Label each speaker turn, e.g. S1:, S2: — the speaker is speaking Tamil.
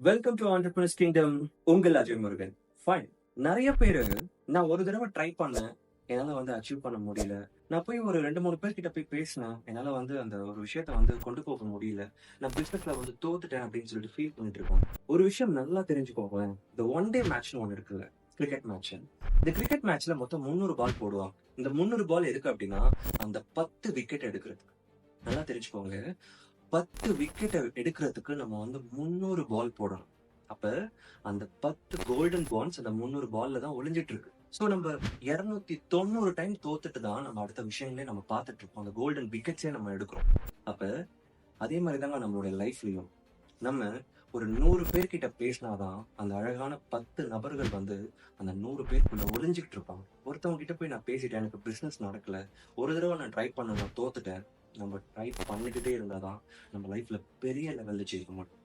S1: Welcome to entrepreneurs kingdom. உங்கள் அஜய் முருகன். ஃபைன். நிறைய பேரு நான் ஒரு தடவை ட்ரை பண்ணேன். என்னால அச்சீவ் பண்ண முடியல. நான் போய் ஒரு 2, 3 பேர்கிட்ட போய் பேசினேன். என்னால அந்த ஒரு விஷயத்த கொண்டு போக முடியல. நான் பிசினஸ்ல தோத்துட்டேன் அப்படின்னு சொல்லிட்டு ஃபீல் பண்ணிட்டு இருக்கோம். ஒரு விஷயம் நல்லா தெரிஞ்சுக்கோங்களேன். இந்த ஒன் டே மேட்ச்னு ஒண்ணு இருக்குல்ல. Cricket match. இந்த கிரிக்கெட் மேட்ச்ல மொத்தம் 300 பால் போடுவாங்க. இந்த 300 பால் எதுக்கு அப்படின்னா, அந்த 10 விக்கெட் எடுக்கிறதுக்கு. நல்லா தெரிஞ்சுக்கோங்க. 10 விக்கெட்ட எடுக்கிறதுக்கு நம்ம 300 பால் போடணும். அப்ப அந்த 10 கோல்டன் பால்ஸ் அந்த 300 பால்ல தான் ஒளிஞ்சிட்டு இருக்கு. சோ நம்ம 290 டைம் தோத்துட்டு தான் நம்ம அடுத்த விஷயங்களே நம்ம பார்த்துட்டு இருக்கோம். அந்த கோல்டன் விக்கெட்ஸே நம்ம எடுக்கிறோம். அப்ப அதே மாதிரி தாங்க நம்மளுடைய லைஃப்லயும். நம்ம ஒரு 100 பேர்கிட்ட பேசினாதான் அந்த அழகான 10 நபர்கள் அந்த 100 பேருக்குள்ள ஒளிஞ்சுகிட்டு இருப்பாங்க. ஒருத்தவங்க கிட்ட போய் நான் பேசிட்டேன், எனக்கு பிசினஸ் நடக்கல. ஒரு தடவை நான் ட்ரை பண்ண, நான் தோத்துட்டேன். நம்ம ட்ரை பண்ணிக்கிட்டே இருந்தாதான் நம்ம லைஃப்ல பெரிய லெவல்ல ஜெயிக்க மாட்டோம்.